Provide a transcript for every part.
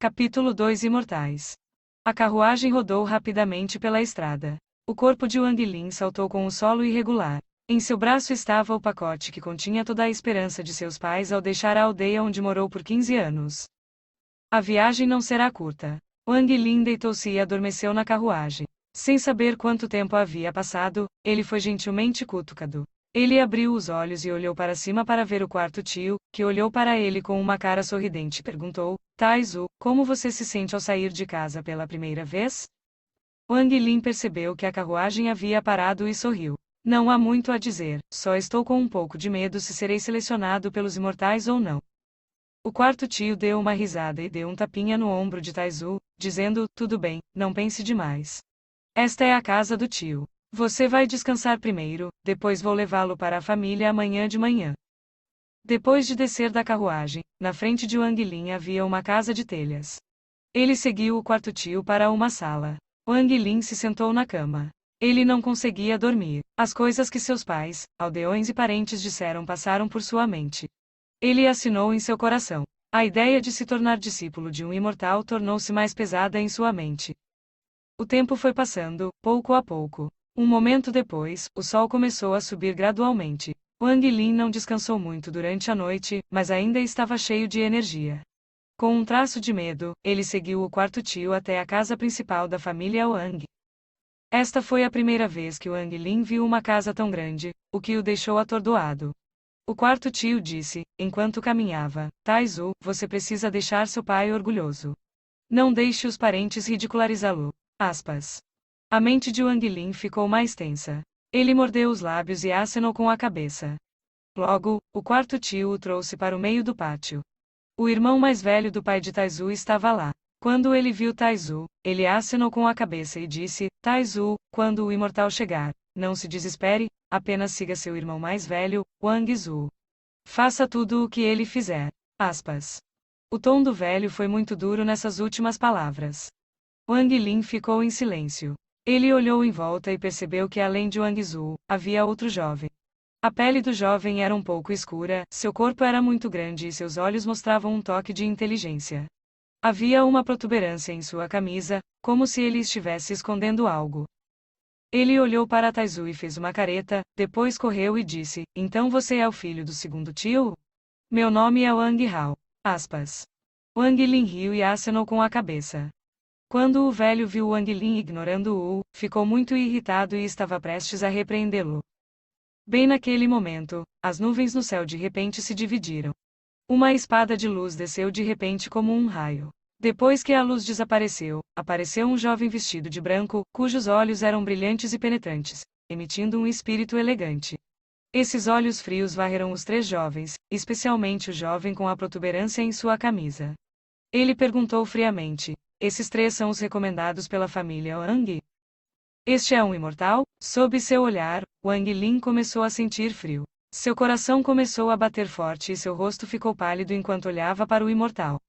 Capítulo 2 Imortais. A carruagem rodou rapidamente pela estrada. O corpo de Wang Lin saltou com um solo irregular. Em seu braço estava o pacote que continha toda a esperança de seus pais ao deixar a aldeia onde morou por 15 anos. A viagem não será curta. Wang Lin deitou-se e adormeceu na carruagem. Sem saber quanto tempo havia passado, ele foi gentilmente cutucado. Ele abriu os olhos e olhou para cima para ver o quarto tio, que olhou para ele com uma cara sorridente e perguntou: Taizu, como você se sente ao sair de casa pela primeira vez? Wang Lin percebeu que a carruagem havia parado e sorriu. Não há muito a dizer, só estou com um pouco de medo se serei selecionado pelos imortais ou não. O quarto tio deu uma risada e deu um tapinha no ombro de Taizu, dizendo: tudo bem, não pense demais. Esta é a casa do tio. Você vai descansar primeiro, depois vou levá-lo para a família amanhã de manhã. Depois de descer da carruagem, na frente de Wang Lin havia uma casa de telhas. Ele seguiu o quarto tio para uma sala. Wang Lin se sentou na cama. Ele não conseguia dormir. As coisas que seus pais, aldeões e parentes disseram passaram por sua mente. Ele assinou em seu coração. A ideia de se tornar discípulo de um imortal tornou-se mais pesada em sua mente. O tempo foi passando, pouco a pouco. Um momento depois, o sol começou a subir gradualmente. Wang Lin não descansou muito durante a noite, mas ainda estava cheio de energia. Com um traço de medo, ele seguiu o quarto tio até a casa principal da família Wang. Esta foi a primeira vez que Wang Lin viu uma casa tão grande, o que o deixou atordoado. O quarto tio disse, enquanto caminhava: Taizu, você precisa deixar seu pai orgulhoso. Não deixe os parentes ridicularizá-lo. Aspas. A mente de Wang Lin ficou mais tensa. Ele mordeu os lábios e acenou com a cabeça. Logo, o quarto tio o trouxe para o meio do pátio. O irmão mais velho do pai de Taizu estava lá. Quando ele viu Taizu, ele acenou com a cabeça e disse: Taizu, quando o imortal chegar, não se desespere, apenas siga seu irmão mais velho, Wang Zu. Faça tudo o que ele fizer. Aspas. O tom do velho foi muito duro nessas últimas palavras. Wang Lin ficou em silêncio. Ele olhou em volta e percebeu que além de Wang Zu, havia outro jovem. A pele do jovem era um pouco escura, seu corpo era muito grande e seus olhos mostravam um toque de inteligência. Havia uma protuberância em sua camisa, como se ele estivesse escondendo algo. Ele olhou para Taizu e fez uma careta, depois correu e disse: Então você é o filho do segundo tio? Meu nome é Wang Hao. Aspas. Wang Lin riu e acenou com a cabeça. Quando o velho viu Wang Lin ignorando-o, ficou muito irritado e estava prestes a repreendê-lo. Bem naquele momento, as nuvens no céu de repente se dividiram. Uma espada de luz desceu de repente como um raio. Depois que a luz desapareceu, apareceu um jovem vestido de branco, cujos olhos eram brilhantes e penetrantes, emitindo um espírito elegante. Esses olhos frios varreram os três jovens, especialmente o jovem com a protuberância em sua camisa. Ele perguntou friamente: Esses três são os recomendados pela família Wang? Este é um imortal? Sob seu olhar, Wang Lin começou a sentir frio. Seu coração começou a bater forte e seu rosto ficou pálido enquanto olhava para o imortal.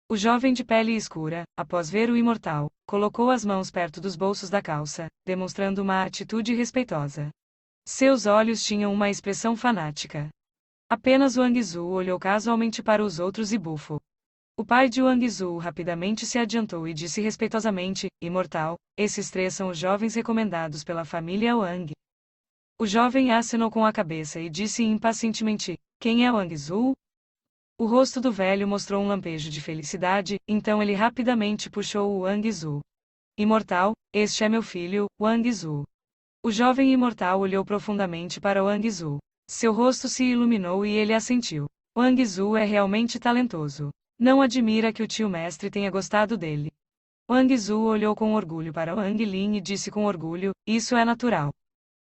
O jovem de pele escura, após ver o imortal, colocou as mãos perto dos bolsos da calça, demonstrando uma atitude respeitosa. Seus olhos tinham uma expressão fanática. Apenas Wang Zu olhou casualmente para os outros e bufou. O pai de Wang Zu rapidamente se adiantou e disse respeitosamente: Imortal, esses três são os jovens recomendados pela família Wang. O jovem acenou com a cabeça e disse impacientemente: Quem é Wang Zu? O rosto do velho mostrou um lampejo de felicidade, então ele rapidamente puxou o Wang Zu. Imortal, este é meu filho, Wang Zu. O jovem imortal olhou profundamente para Wang Zu. Seu rosto se iluminou e ele assentiu. Wang Zu é realmente talentoso. Não admira que o tio mestre tenha gostado dele. Wang Zu olhou com orgulho para Wang Lin e disse com orgulho: Isso é natural.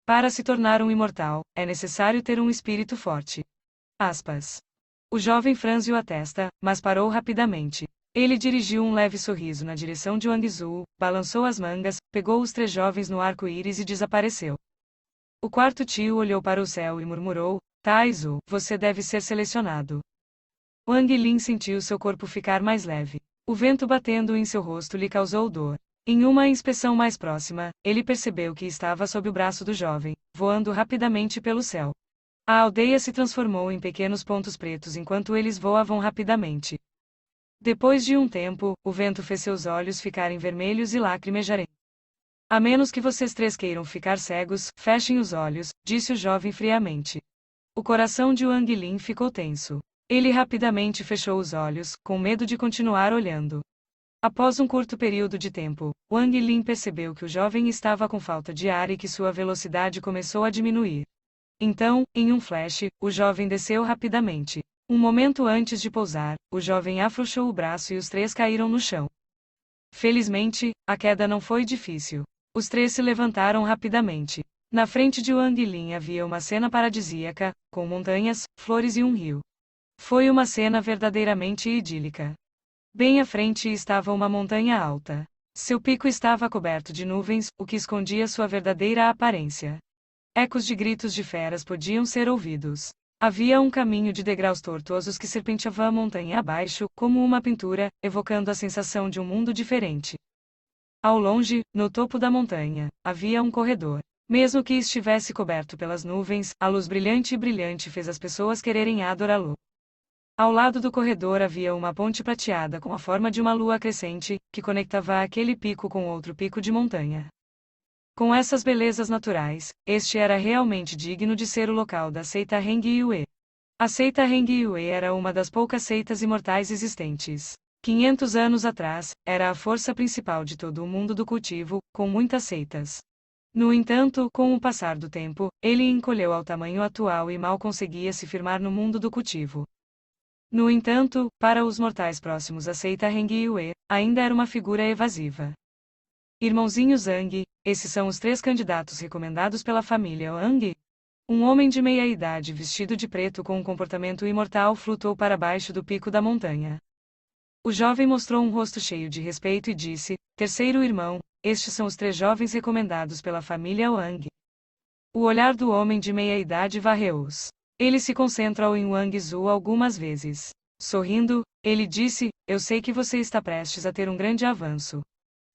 Para se tornar um imortal, é necessário ter um espírito forte. Aspas. O jovem franziu a testa, mas parou rapidamente. Ele dirigiu um leve sorriso na direção de Wang Zu, balançou as mangas, pegou os três jovens no arco-íris e desapareceu. O quarto tio olhou para o céu e murmurou: Taizu, você deve ser selecionado. Wang Lin sentiu seu corpo ficar mais leve. O vento batendo em seu rosto lhe causou dor. Em uma inspeção mais próxima, ele percebeu que estava sob o braço do jovem, voando rapidamente pelo céu. A aldeia se transformou em pequenos pontos pretos enquanto eles voavam rapidamente. Depois de um tempo, o vento fez seus olhos ficarem vermelhos e lacrimejarem. A menos que vocês três queiram ficar cegos, fechem os olhos, disse o jovem friamente. O coração de Wang Lin ficou tenso. Ele rapidamente fechou os olhos, com medo de continuar olhando. Após um curto período de tempo, Wang Lin percebeu que o jovem estava com falta de ar e que sua velocidade começou a diminuir. Então, em um flash, o jovem desceu rapidamente. Um momento antes de pousar, o jovem afrouxou o braço e os três caíram no chão. Felizmente, a queda não foi difícil. Os três se levantaram rapidamente. Na frente de Wang Lin havia uma cena paradisíaca, com montanhas, flores e um rio. Foi uma cena verdadeiramente idílica. Bem à frente estava uma montanha alta. Seu pico estava coberto de nuvens, o que escondia sua verdadeira aparência. Ecos de gritos de feras podiam ser ouvidos. Havia um caminho de degraus tortuosos que serpenteava a montanha abaixo, como uma pintura, evocando a sensação de um mundo diferente. Ao longe, no topo da montanha, havia um corredor. Mesmo que estivesse coberto pelas nuvens, a luz brilhante e brilhante fez as pessoas quererem adorá-lo. Ao lado do corredor havia uma ponte prateada com a forma de uma lua crescente, que conectava aquele pico com outro pico de montanha. Com essas belezas naturais, este era realmente digno de ser o local da seita Heng Yue. A seita Heng Yue era uma das poucas seitas imortais existentes. 500 anos atrás, era a força principal de todo o mundo do cultivo, com muitas seitas. No entanto, com o passar do tempo, ele encolheu ao tamanho atual e mal conseguia se firmar no mundo do cultivo. No entanto, para os mortais próximos à seita Heng Yue, ainda era uma figura evasiva. Irmãozinho Zhang, esses são os 3 candidatos recomendados pela família Wang. Um homem de meia-idade vestido de preto com um comportamento imortal flutuou para baixo do pico da montanha. O jovem mostrou um rosto cheio de respeito e disse: terceiro irmão, estes são os 3 jovens recomendados pela família Wang. O olhar do homem de meia-idade varreu-os. Ele se concentrou em Wang Zhu algumas vezes. Sorrindo, ele disse: eu sei que você está prestes a ter um grande avanço.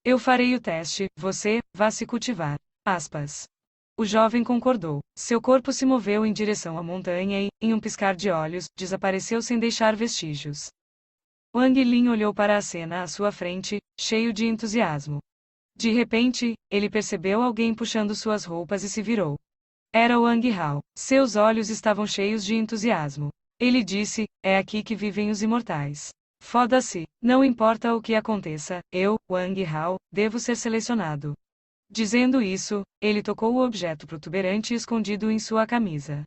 Eu farei o teste, você, vá se cultivar. Aspas. O jovem concordou. Seu corpo se moveu em direção à montanha e, em um piscar de olhos, desapareceu sem deixar vestígios. Wang Lin olhou para a cena à sua frente, cheio de entusiasmo. De repente, ele percebeu alguém puxando suas roupas e se virou. Era Wang Hao. Seus olhos estavam cheios de entusiasmo. Ele disse: é aqui que vivem os imortais. Foda-se, não importa o que aconteça, eu, Wang Hao, devo ser selecionado. Dizendo isso, ele tocou o objeto protuberante escondido em sua camisa.